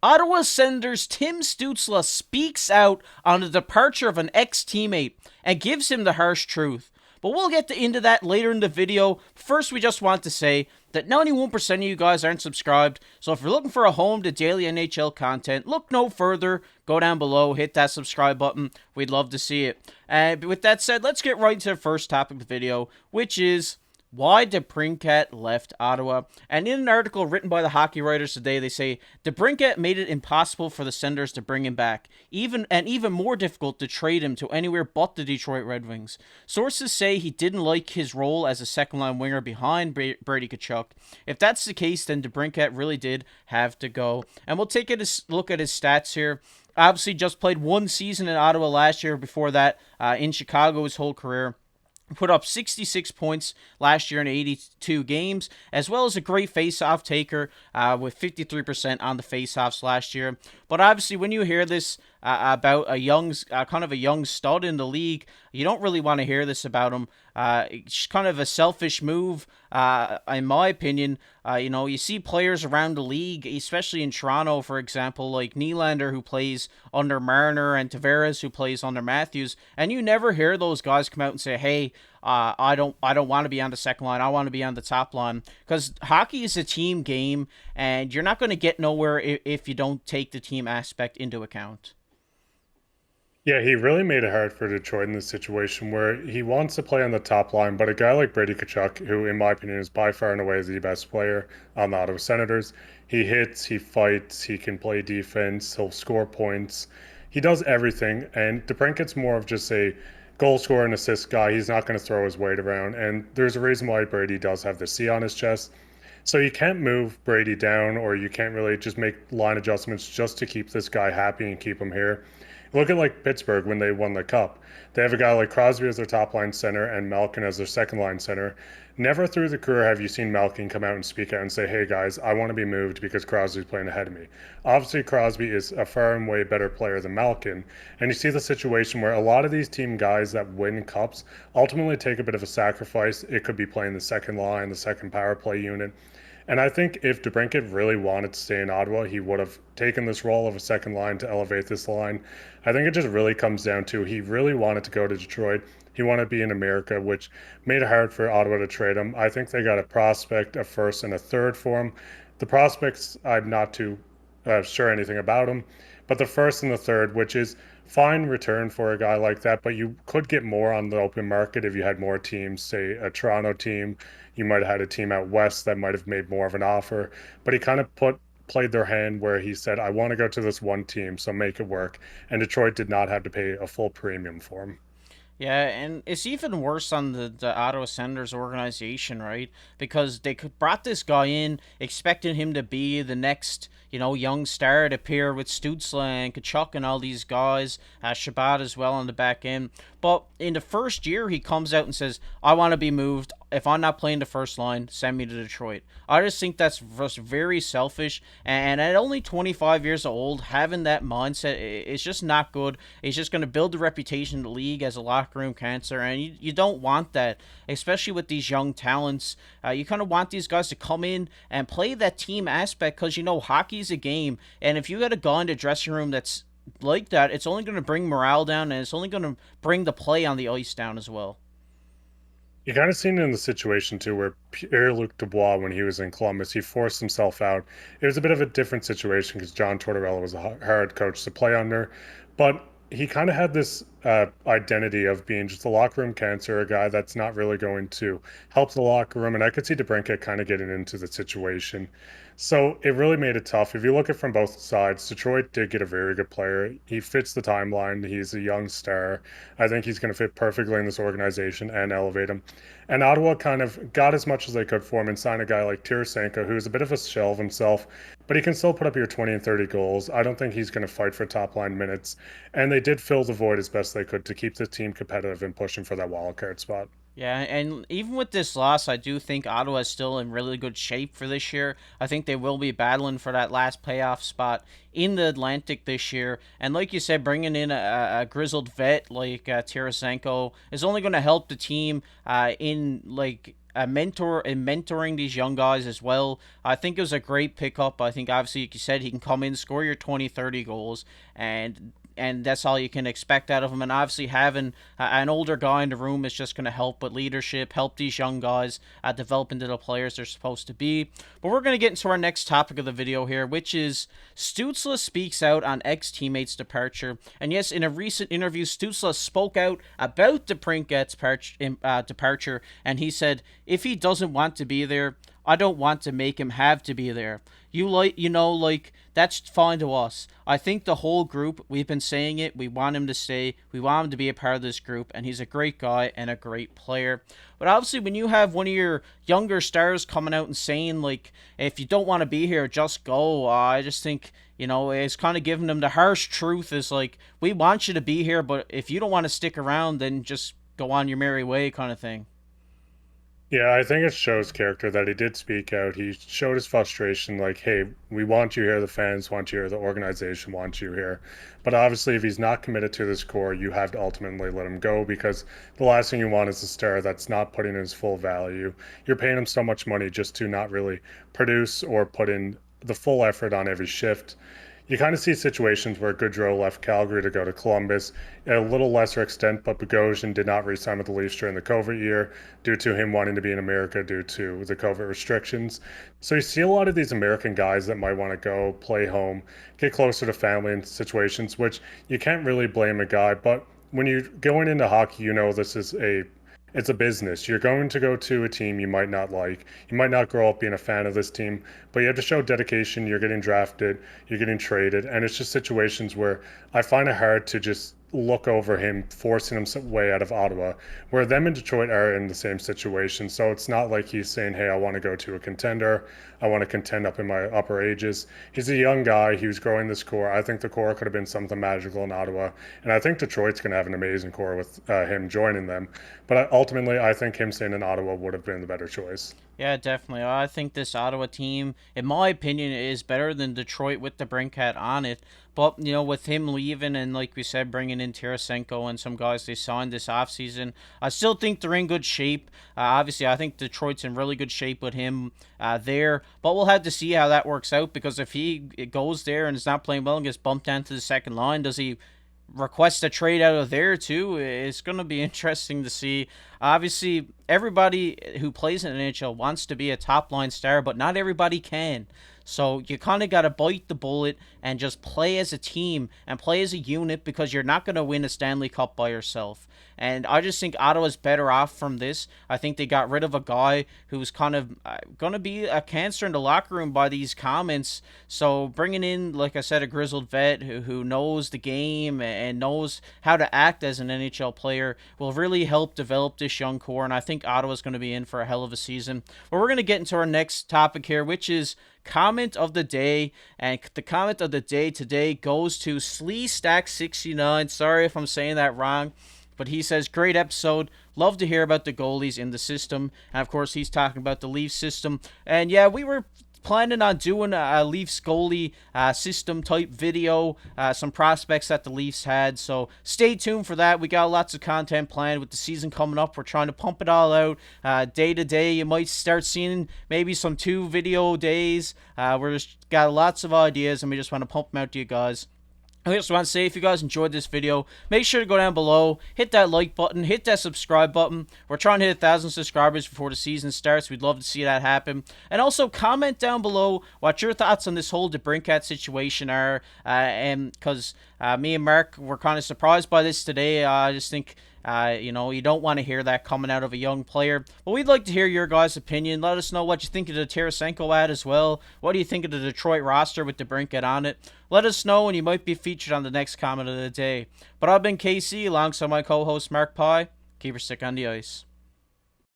Ottawa Senators Tim Stutzle speaks out on the departure of an ex-teammate and gives him the harsh truth. But we'll get into that later in the video. First, we just want to say that 91% of you guys aren't subscribed, so if you're looking for a home to daily NHL content, look no further. Go down below, hit that subscribe button. We'd love to see it. With that said, let's get right into the first topic of the video, which is why DeBrincat left Ottawa. And in an article written by the Hockey Writers today, they say DeBrincat made it impossible for the Senators to bring him back, even more difficult to trade him to anywhere but the Detroit Red Wings. Sources say he didn't like his role as a second-line winger behind Brady Tkachuk. If that's the case, then DeBrincat really did have to go. And we'll take a look at his stats here. Obviously, just played one season in Ottawa last year. Before that, in Chicago his whole career. Put up 66 points last year in 82 games, as well as a great face-off taker with 53% on the face-offs last year. But obviously, when you hear this about a young, kind of a young stud in the league, you don't really want to hear this about him. It's kind of a selfish move, in my opinion. You see players around the league, especially in Toronto, for example, like Nylander, who plays under Marner, and Tavares, who plays under Matthews, and you never hear those guys come out and say, "Hey, I don't want to be on the second line. I want to be on the top line," because hockey is a team game, and you're not going to get nowhere if you don't take the team aspect into account. Yeah, he really made it hard for Detroit in this situation where he wants to play on the top line, but a guy like Brady Tkachuk, who in my opinion is by far and away the best player on the Ottawa Senators, he hits, he fights, he can play defense, he'll score points, he does everything, and DeBrincat's more of just a goal scorer and assist guy. He's not going to throw his weight around, and there's a reason why Brady does have the C on his chest. So you can't move Brady down, or you can't really just make line adjustments just to keep this guy happy and keep him here. Look at like Pittsburgh when they won the cup. They have a guy like Crosby as their top line center and Malkin as their second line center. Never through the career have you seen Malkin come out and speak out and say, "Hey guys, I want to be moved because Crosby's playing ahead of me." Obviously, Crosby is a far and way better player than Malkin. And you see the situation where a lot of these team guys that win cups ultimately take a bit of a sacrifice. It could be playing the second line, the second power play unit. And I think if DeBrincat really wanted to stay in Ottawa, he would have taken this role of a second line to elevate this line. I think it just really comes down to he really wanted to go to Detroit. He wanted to be in America, which made it hard for Ottawa to trade him. I think they got a prospect, a first, and a third for him. The prospects, I'm not too sure anything about them, but the first and the third, which is fine return for a guy like that, but you could get more on the open market if you had more teams, say a Toronto team. You might have had a team out west that might have made more of an offer, but he kind of played their hand where he said, "I want to go to this one team, so make it work." And Detroit did not have to pay a full premium for him. Yeah, and it's even worse on the Ottawa Senators organization, right? Because they brought this guy in, expecting him to be the next, young star to appear with Stutzle and Kachuk and all these guys, Shabbat as well on the back end. But in the first year, he comes out and says, "I want to be moved. If I'm not playing the first line, send me to Detroit." I just think that's just very selfish. And at only 25 years old, having that mindset is just not good. It's just going to build the reputation of the league as a locker room cancer. And you don't want that, especially with these young talents. You kind of want these guys to come in and play that team aspect because, hockey's a game. And if you got a guy in the dressing room that's like that, it's only going to bring morale down, and it's only going to bring the play on the ice down as well. You kind of seen it in the situation too, where Pierre-Luc Dubois, when he was in Columbus, he forced himself out. It was a bit of a different situation because John Tortorella was a hard coach to play under, but he kind of had this identity of being just a locker room cancer, a guy that's not really going to help the locker room. And I could see DeBrincat kind of getting into the situation. So it really made it tough. If you look at it from both sides, Detroit did get a very good player. He fits the timeline. He's a young star. I think he's going to fit perfectly in this organization and elevate him. And Ottawa kind of got as much as they could for him and signed a guy like Tarasenko, who's a bit of a shell of himself, but he can still put up your 20 and 30 goals. I don't think he's going to fight for top line minutes. And they did fill the void as best they could to keep the team competitive and pushing for that wild card spot. Yeah, and even with this loss, I do think Ottawa is still in really good shape for this year. I think they will be battling for that last playoff spot in the Atlantic this year. And like you said, bringing in a grizzled vet like Tarasenko is only going to help the team in a mentor and mentoring these young guys as well. I think it was a great pickup. I think obviously, like you said, he can come in, score your 20, 30 goals, and that's all you can expect out of him. And obviously, having an older guy in the room is just going to help with leadership, help these young guys develop into the players they're supposed to be. But we're going to get into our next topic of the video here, which is Stutzle speaks out on ex-teammate's departure. And yes, in a recent interview, Stutzle spoke out about DeBrincat's departure, and he said, if he doesn't want to be there, I don't want to make him have to be there. That's fine to us. I think the whole group, we've been saying it, we want him to stay, we want him to be a part of this group, and he's a great guy and a great player. But obviously, when you have one of your younger stars coming out and saying, like, if you don't want to be here, just go, I just think, it's kind of giving them the harsh truth is like, we want you to be here, but if you don't want to stick around, then just go on your merry way kind of thing. Yeah, I think it shows character that he did speak out. He showed his frustration, like, hey, we want you here, the fans want you here, the organization wants you here. But obviously, if he's not committed to this core, you have to ultimately let him go because the last thing you want is a star that's not putting in his full value. You're paying him so much money just to not really produce or put in the full effort on every shift. You kind of see situations where Goodrow left Calgary to go to Columbus at a little lesser extent, but Bogosian did not re-sign with the Leafs during the COVID year due to him wanting to be in America due to the COVID restrictions. So you see a lot of these American guys that might want to go play home, get closer to family in situations, which you can't really blame a guy. But when you're going into hockey, this is it's a business. You're going to go to a team you might not like. You might not grow up being a fan of this team, but you have to show dedication. You're getting drafted, you're getting traded, and it's just situations where I find it hard to just look over him forcing him way out of Ottawa, where them and Detroit are in the same situation. So it's not like he's saying, hey, I want to go to a contender. I want to contend up in my upper ages. He's a young guy. He was growing this core. I think the core could have been something magical in Ottawa. And I think Detroit's going to have an amazing core with him joining them. But ultimately, I think him staying in Ottawa would have been the better choice. Yeah, definitely. I think this Ottawa team, in my opinion, is better than Detroit with DeBrincat on it. But, with him leaving and, like we said, bringing in Tarasenko and some guys they signed this offseason, I still think they're in good shape. Obviously, I think Detroit's in really good shape with him there. But we'll have to see how that works out because if he goes there and is not playing well and gets bumped down to the second line, does he request a trade out of there too? It's going to be interesting to see. Obviously, everybody who plays in the NHL wants to be a top line star, but not everybody can. So you kind of got to bite the bullet and just play as a team and play as a unit because you're not going to win a Stanley Cup by yourself. And I just think Ottawa's better off from this. I think they got rid of a guy who's kind of going to be a cancer in the locker room by these comments. So bringing in, like I said, a grizzled vet who knows the game and knows how to act as an NHL player will really help develop this young core. And I think Ottawa's going to be in for a hell of a season. But we're going to get into our next topic here, which is comment of the day. And the comment of the day today goes to SleeStack69. Sorry if I'm saying that wrong. But he says, great episode. Love to hear about the goalies in the system. And of course, he's talking about the Leafs system. And yeah, we were planning on doing a Leafs goalie system type video, some prospects that the Leafs had. So stay tuned for that. We got lots of content planned with the season coming up. We're trying to pump it all out day to day. You might start seeing maybe some 2 video days. We're just got lots of ideas and we just want to pump them out to you guys. I just want to say, if you guys enjoyed this video, make sure to go down below, hit that like button, hit that subscribe button. We're trying to hit 1,000 subscribers before the season starts. We'd love to see that happen. And also, comment down below what your thoughts on this whole DeBrincat situation are. And because me and Mark were kind of surprised by this today. I just think you don't want to hear that coming out of a young player. But we'd like to hear your guys' opinion. Let us know what you think of the Tarasenko ad as well. What do you think of the Detroit roster with DeBrincat on it? Let us know, and you might be featured on the next comment of the day. But I've been KC, alongside my co-host Mark Pye. Keep your stick on the ice.